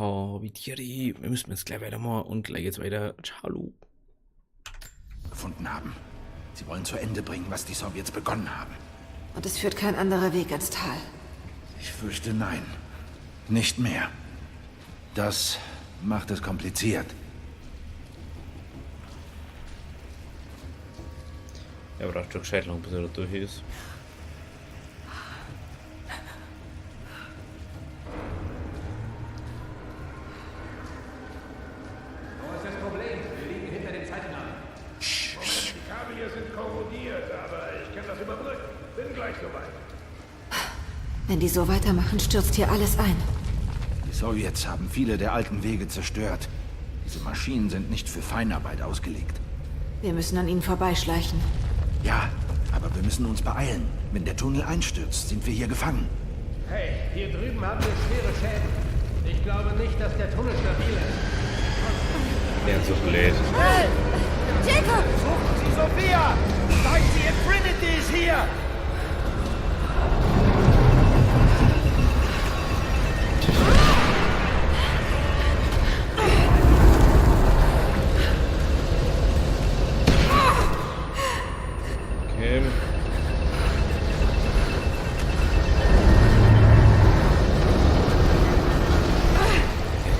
Oh, wie Thierry. Wir müssen jetzt gleich weitermachen und gleich geht's weiter. Ciao. Gefunden haben. Sie wollen zu Ende bringen, was die Sowjets begonnen haben. Und es führt kein anderer Weg ins Tal. Ich fürchte nein. Nicht mehr. Das macht es kompliziert. Er braucht doch gescheit lang, bis er da durch ist. Wo ist das Problem? Wir liegen hinter dem Zeitplan. Die Kabel hier sind korrodiert, aber ich kann das überbrücken. Bin gleich soweit. Wenn die so weitermachen, stürzt hier alles ein. Die Sowjets haben viele der alten Wege zerstört. Diese Maschinen sind nicht für Feinarbeit ausgelegt. Wir müssen an ihnen vorbeischleichen. Ja, aber wir müssen uns beeilen. Wenn der Tunnel einstürzt, sind wir hier gefangen. Hey, hier drüben haben wir schwere Schäden. Ich glaube nicht, dass der Tunnel stabil ist. Der ist so blöd. Hey! Jacob! Suchen Sie Sophia! Sagen Sie, Infinity ist hier! Okay.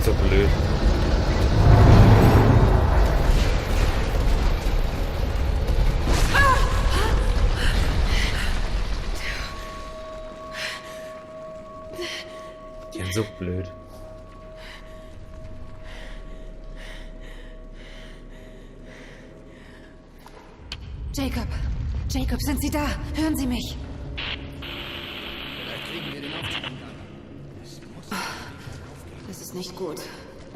So blöd. Die sind so blöd. Jacob! Jacob, sind Sie da? Hören Sie mich! Vielleicht kriegen wir den Aufzug an. Das ist nicht gut.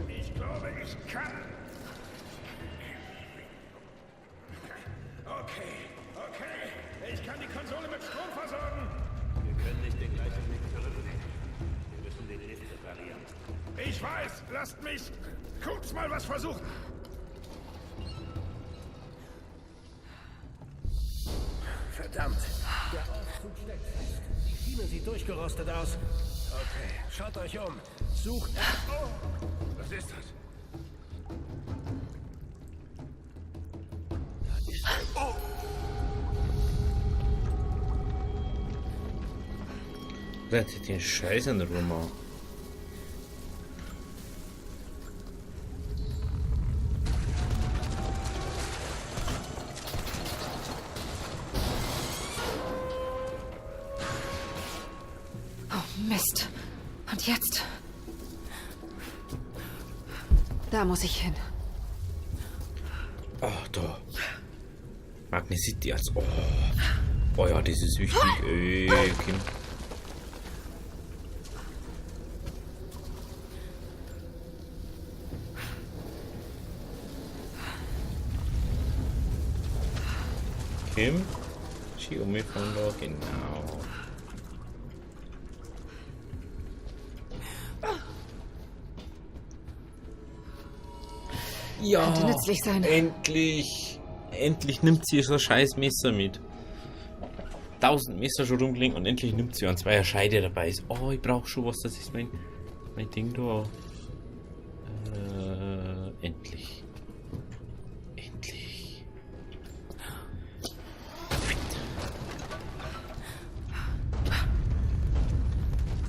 Ich glaube, ich kann. Okay. Ich kann die Konsole mit Strom versorgen. Wir können nicht den gleichen Weg zurücknehmen. Wir müssen den Lift reparieren. Ich weiß. Lasst mich kurz mal was versuchen. Verdammt. Der Aufzug steckt fest. Die Schiene sieht durchgerostet aus. Okay, schaut euch um. Sucht... Oh, was ist das? Wer hat den Scheiß an der Nummer? Oh, Mist. Und jetzt? Da muss ich hin. Oh, da. Magnesiti als. Oh. Oh ja, das ist wichtig. Okay. Kim? Xiaomi von da, genau. Ja, Könnte nützlich sein. endlich. Endlich nimmt sie so ein scheiß Messer mit. 1000 Messer schon rumgelegen und endlich nimmt sie an zwei Scheide dabei ist. Oh, ich brauche schon was, das ist mein Ding da. Endlich. Endlich.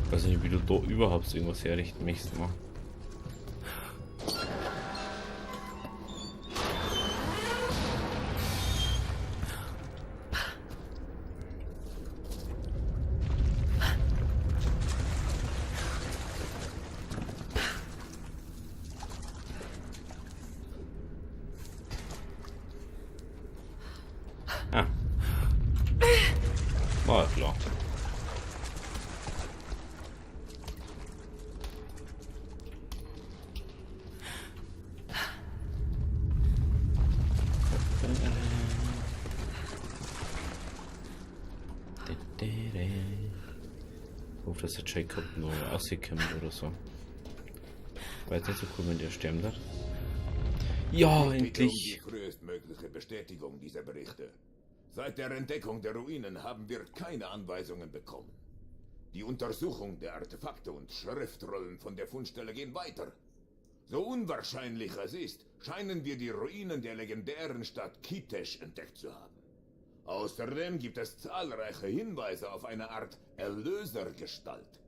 Ich weiß nicht, wie du da überhaupt irgendwas herrichten möchtest, mal. Ah. War klar. Ich hoffe, dass der Jacob nur rauskommt oder so. Weil es nicht so cool, wenn der sterben wird. Ja, endlich. Die größtmögliche Bestätigung dieser Berichte. Seit der Entdeckung der Ruinen haben wir keine Anweisungen bekommen. Die Untersuchung der Artefakte und Schriftrollen von der Fundstelle gehen weiter. So unwahrscheinlich es ist, scheinen wir die Ruinen der legendären Stadt Kitesh entdeckt zu haben. Außerdem gibt es zahlreiche Hinweise auf eine Art Erlösergestalt.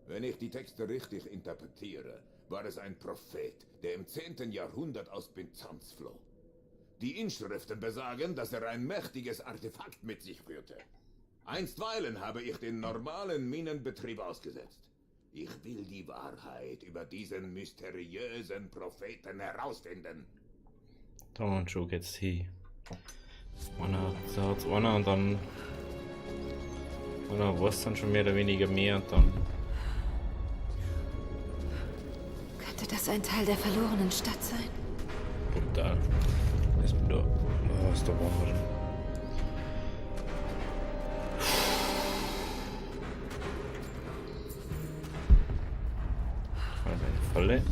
Wenn ich die Texte richtig interpretiere, war es ein Prophet, der im 10. Jahrhundert aus Byzanz floh. Die Inschriften besagen, dass er ein mächtiges Artefakt mit sich führte. Einstweilen habe ich den normalen Minenbetrieb ausgesetzt. Ich will die Wahrheit über diesen mysteriösen Propheten herausfinden. Dann schon geht's hier. Einer und dann. Oder was dann schon mehr oder weniger mehr und dann. Könnte das ein Teil der verlorenen Stadt sein? Brutal. Ist da. Oh, ist da warm. Falle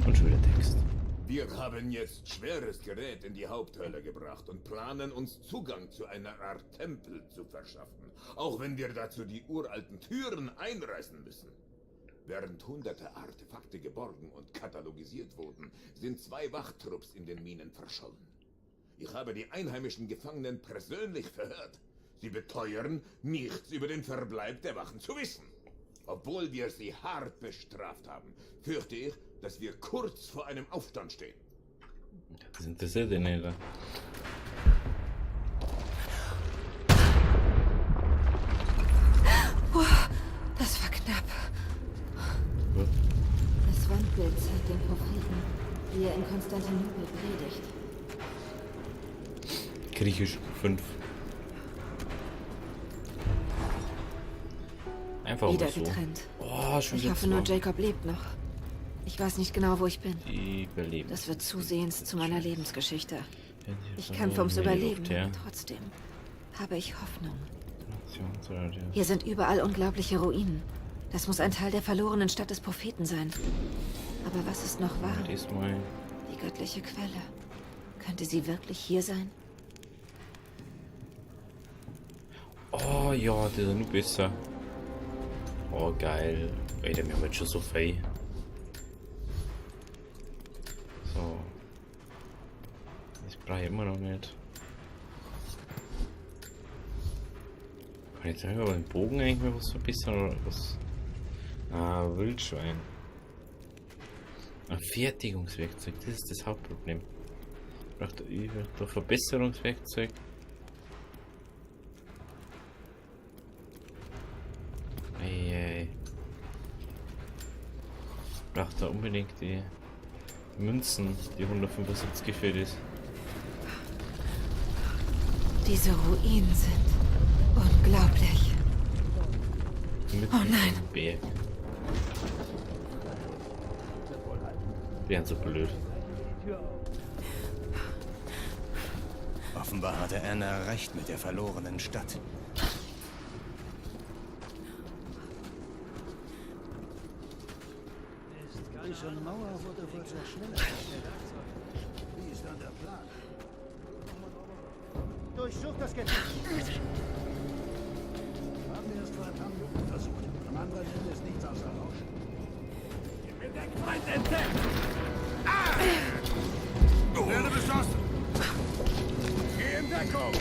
und schon wieder Text. Wir haben jetzt schweres Gerät in die Haupthölle gebracht und planen uns Zugang zu einer Art Tempel zu verschaffen, auch wenn wir dazu die uralten Türen einreißen müssen. Während hunderte Artefakte geborgen und katalogisiert wurden, sind 2 Wachtrupps in den Minen verschollen. Ich habe die einheimischen Gefangenen persönlich verhört. Sie beteuern, nichts über den Verbleib der Wachen zu wissen. Obwohl wir sie hart bestraft haben, fürchte ich, dass wir kurz vor einem Aufstand stehen. Das interessiert ihn nicht. Das war knapp. Gut. Das Wandbild zeigt den Propheten, wie er in Konstantinopel predigt. Griechisch 5. Einfach Wieder mal so. getrennt. Oh, schon Ich wieder hoffe nur, zwei. Jacob lebt noch. Ich weiß nicht genau, wo ich bin. Die überleben. Das wird zusehends zu meiner Lebensgeschichte. Wenn sie Ich von kämpfe ums in die Überleben. Luft, ja. Trotzdem habe ich Hoffnung. Nationsradio. Hier sind überall unglaubliche Ruinen. Das muss ein Teil der verlorenen Stadt des Propheten sein. Aber was ist noch wahr? Diesmal. Die göttliche Quelle. Könnte sie wirklich hier sein? Oh ja, der ist nur besser. Oh geil. Alter, wir haben jetzt schon so viel. So. Das brauche ich immer noch nicht. Kann ich sagen, aber den Bogen eigentlich mal was verbessern oder was? Ah, Wildschwein. Ein Fertigungswerkzeug, das ist das Hauptproblem. Braucht er über Verbesserungswerkzeug. Ei. Braucht er unbedingt die Münzen, die 175 gefüllt ist. Diese Ruinen sind unglaublich. Mitten Oh nein. im Berg. Wären so blöd. Offenbar hatte Anna recht mit der verlorenen Stadt. Die Mauer wurde wohl sehr schneller. Wie ist dann der Plan? Durchsucht das Gebiet. Haben wir erst vor ein paar Minuten versucht. Am anderen Ende ist nichts außer Rausch. Feind entdeckt! Werde beschossen! Geh in Deckung!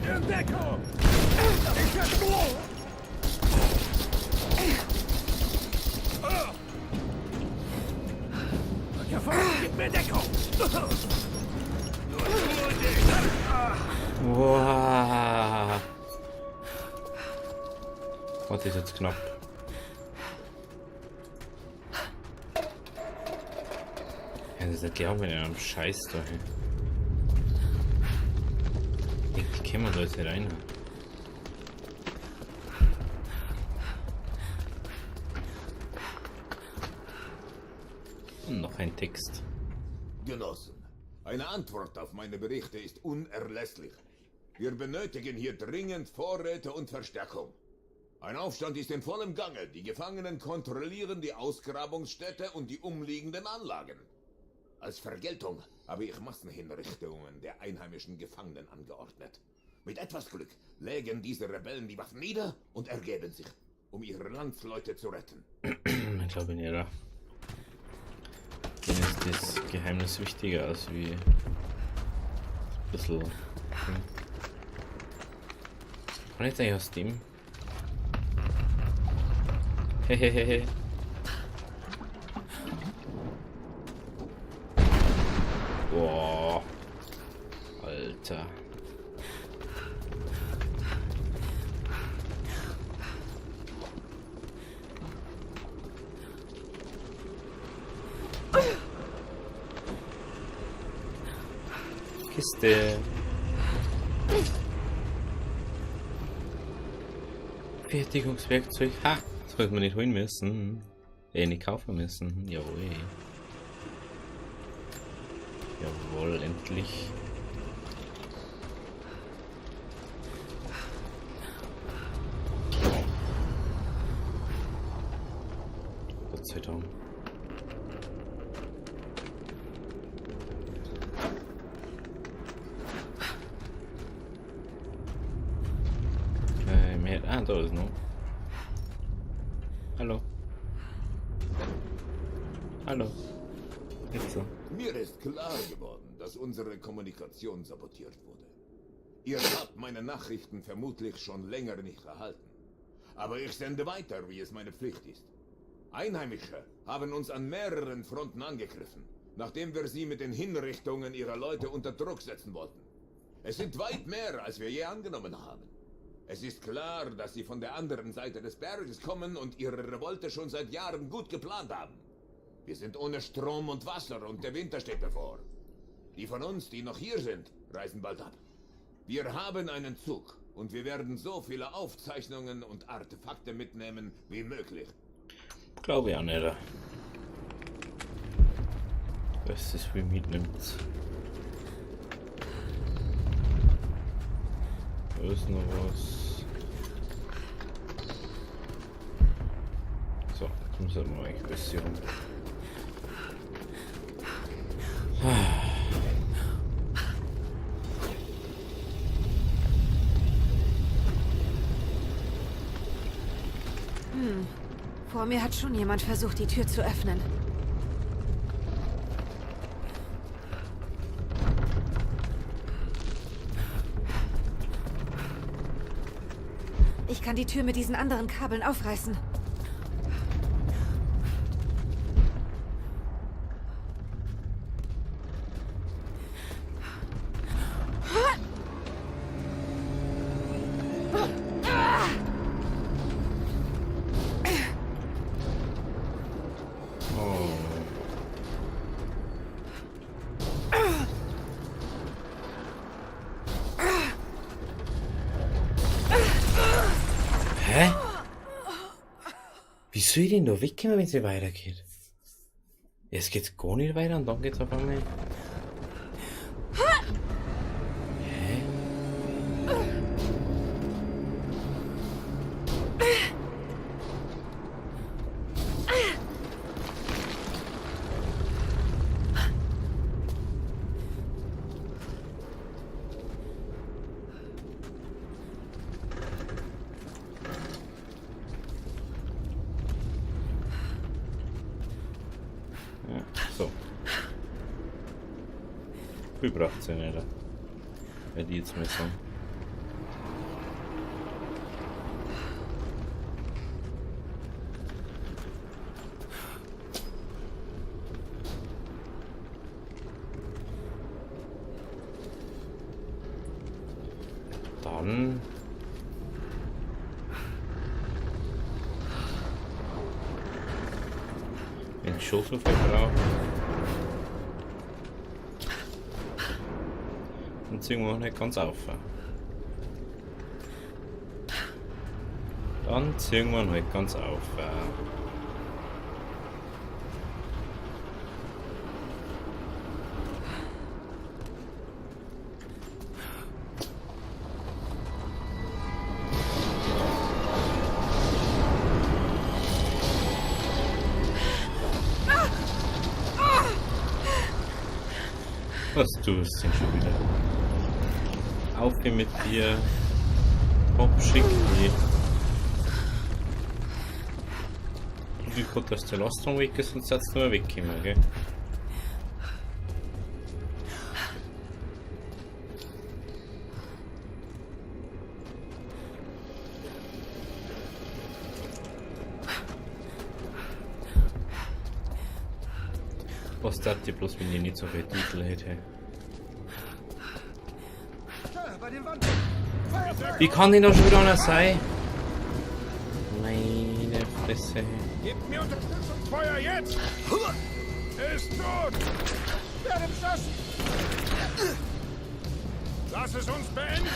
In Deckung! Ich hab gib mir Deckung! Wow. Was ist jetzt knapp? Ja, das ist der Glaube in einem Scheiß da. Wie können wir da jetzt hier rein? Und noch ein Text. Genossen, eine Antwort auf meine Berichte ist unerlässlich. Wir benötigen hier dringend Vorräte und Verstärkung. Ein Aufstand ist in vollem Gange. Die Gefangenen kontrollieren die Ausgrabungsstätte und die umliegenden Anlagen. Als Vergeltung habe ich Massenhinrichtungen der einheimischen Gefangenen angeordnet. Mit etwas Glück legen diese Rebellen die Waffen nieder und ergeben sich, um ihre Landsleute zu retten. Ich glaube nicht, oder? Denen ist das Geheimnis wichtiger als wie ein bisschen. Kann ich eigentlich aus dem? Hehehe. Boah. Alter. Kiste. Fertigungswerkzeug. Ha! Das sollte man nicht holen müssen. Nicht kaufen müssen. Jawohl. Jawohl, endlich. Gott sei Dank. Da ist noch. Hallo. Hallo. Jetzt so. Mir ist klar geworden, dass unsere Kommunikation sabotiert wurde. Ihr habt meine Nachrichten vermutlich schon länger nicht erhalten. Aber ich sende weiter, wie es meine Pflicht ist. Einheimische haben uns an mehreren Fronten angegriffen, nachdem wir sie mit den Hinrichtungen ihrer Leute unter Druck setzen wollten. Es sind weit mehr, als wir je angenommen haben. Es ist klar, dass sie von der anderen Seite des Berges kommen und ihre Revolte schon seit Jahren gut geplant haben. Wir sind ohne Strom und Wasser und der Winter steht bevor. Die von uns, die noch hier sind, reisen bald ab. Wir haben einen Zug und wir werden so viele Aufzeichnungen und Artefakte mitnehmen wie möglich. Glaube ich auch nicht. Was das wie mitnimmt. Da ist noch was. So, jetzt müssen wir eigentlich besser rum. Vor mir hat schon jemand versucht, die Tür zu öffnen. Ich kann die Tür mit diesen anderen Kabeln aufreißen. Wie soll ich denn da wegkommen, wenn es nicht weitergeht? Jetzt geht's gar nicht weiter und dann geht's auf einmal. Hä? So. Viel braucht sie nicht. Wenn die jetzt müssen. Dann. Wenn ich schon so viel brauche. Dann ziehen wir nicht ganz auf. Dann ziehen wir nicht ganz auf. Was tust du denn schon wieder? Auf hier mit dir. Hopp, schick die. Wie gut, dass der Lastwagen weg ist, sonst hat's nur weggekommen, gell? Was tat ihr bloß, wenn ihr nicht so viel Titel hätte? Wie kann denn da schon wieder einer sein? Meine Fresse. Gebt mir Unterstützungsfeuer jetzt! Er ist tot! Werde beschossen! Lass es uns beenden!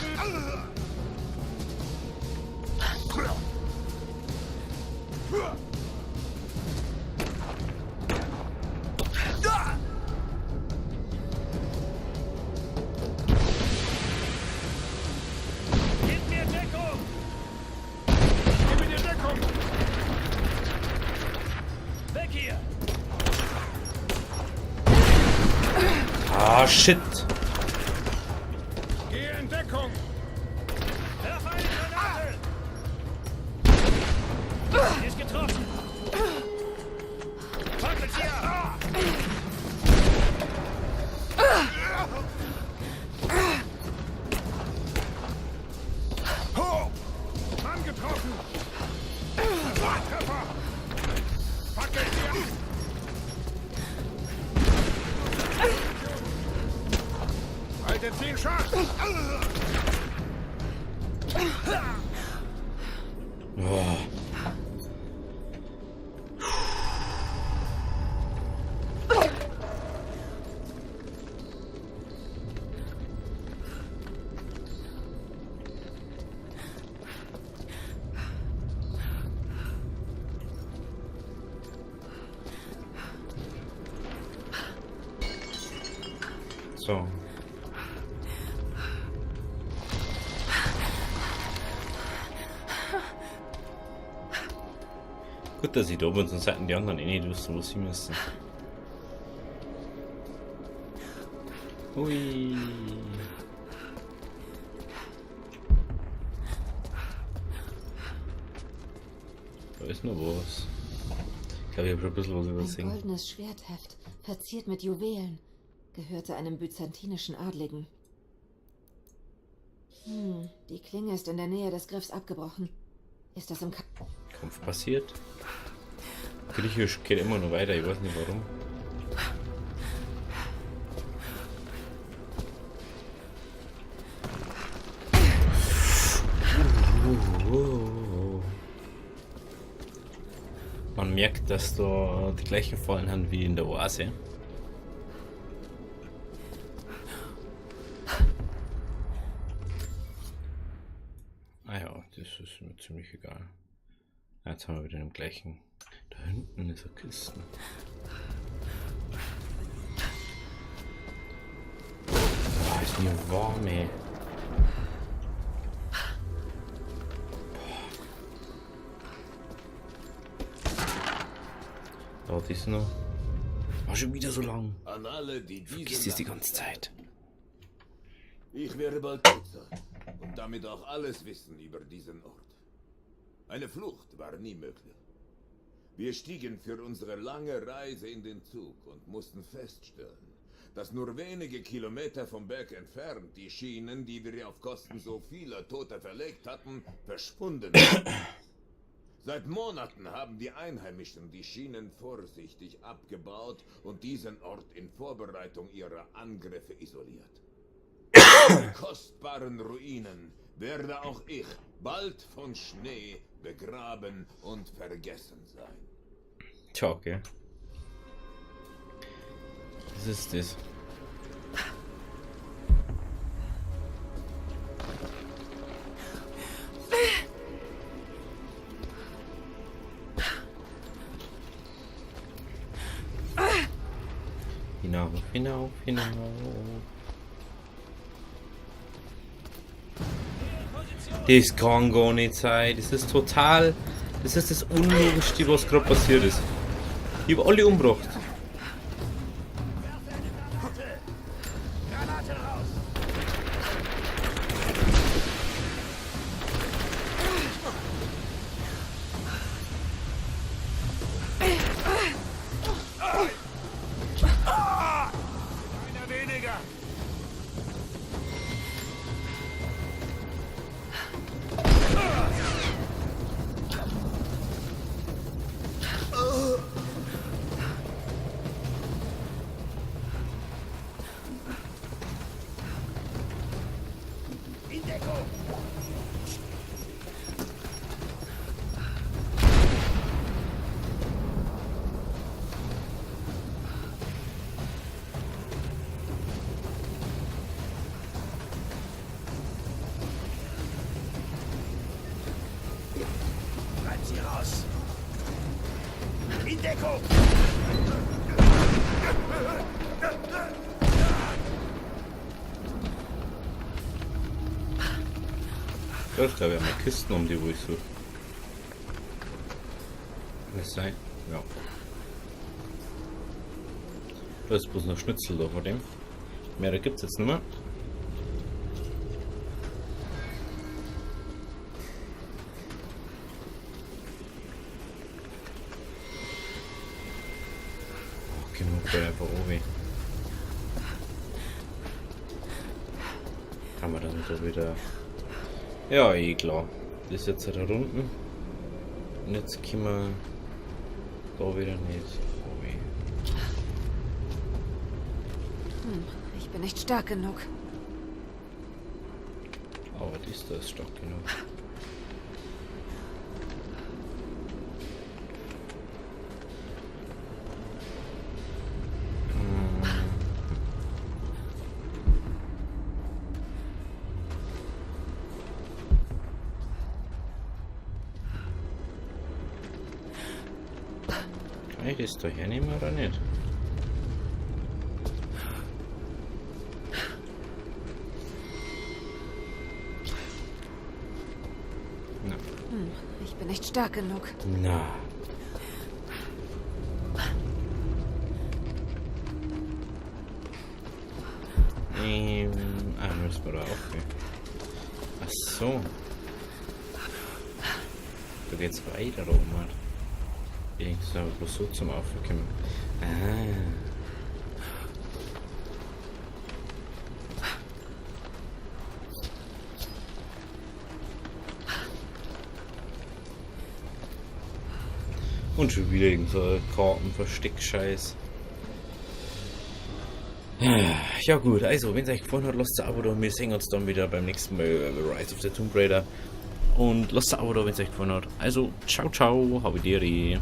Gib mir Deckung! Gib mir die Deckung! Weg hier! Ah, shit. Geh in Deckung! Werf eine Granate! Sie ist getroffen! Fackelt sie ab! Ho! Mann getroffen! Treffer! Fackel sie ab! Haltet sie in Schach! Oh. So. Gut, dass ich da bin, sonst hätten die anderen eh nicht wussten, wo sie müssen. Hui. Da ist noch was. Ich glaube, ich habe schon ein bisschen was Ein übersehen. goldenes Schwertheft, verziert mit Juwelen, gehörte einem byzantinischen Adligen. Die Klinge ist in der Nähe des Griffs abgebrochen. Ist das im Kampf passiert. Griechisch geht immer noch weiter, ich weiß nicht warum. Man merkt, dass da die gleichen Fallen haben wie in der Oase. Ah ja, das ist mir ziemlich egal. Jetzt haben wir wieder den gleichen. Da hinten ist eine Kiste. Oh, ist mir warm, ey. Dauert das noch? War schon wieder so lang. An alle, die Vergiss das die ganze Zeit. Ich werde bald tot sein und damit auch alles wissen über diesen Ort. Eine Flucht war nie möglich. Wir stiegen für unsere lange Reise in den Zug und mussten feststellen, dass nur wenige Kilometer vom Berg entfernt die Schienen, die wir auf Kosten so vieler Toter verlegt hatten, verschwunden sind. Seit Monaten haben die Einheimischen die Schienen vorsichtig abgebaut und diesen Ort in Vorbereitung ihrer Angriffe isoliert. Die kostbaren Ruinen werde auch ich bald von Schnee begraben und vergessen sein. Tja, okay. Was ist das? Hinauf, hinauf, hinauf. Das kann gar nicht sein. Das ist total... Das ist das Unlogischste, was gerade passiert ist. Ich habe alle umgebracht. Deckung! Bleibt sie raus! In Deckung! Ich glaube, wir haben eine Kisten um die, wo ich suche. Kann das sein? Ja. Da ist bloß noch Schnitzel da vor dem. Mehr gibt es jetzt nicht mehr. Oh, genug bei der Barobi. Kann man dann so wieder... Ja, eh klar. Das ist jetzt da unten. Und jetzt können wir da wieder nicht. Oh weh. Ich bin nicht stark genug. Aber die ist da stark genug. Kann ich das da hernehmen oder nicht? Na. Ich bin nicht stark genug. Na. Müssen wir da aufgehen. Ach so. Da geht's weiter oben, Mann. Irgendwas aber bloß so zum Aufkommen. Und schon wieder irgend so ein Kartenversteck-Scheiß. Ja gut, also wenn es euch gefallen hat, lasst ein Abo da. Wir sehen uns dann wieder beim nächsten Mal Rise of the Tomb Raider. Und lasst ein Abo da, wenn es euch gefallen hat. Also, ciao, ciao, habidiri.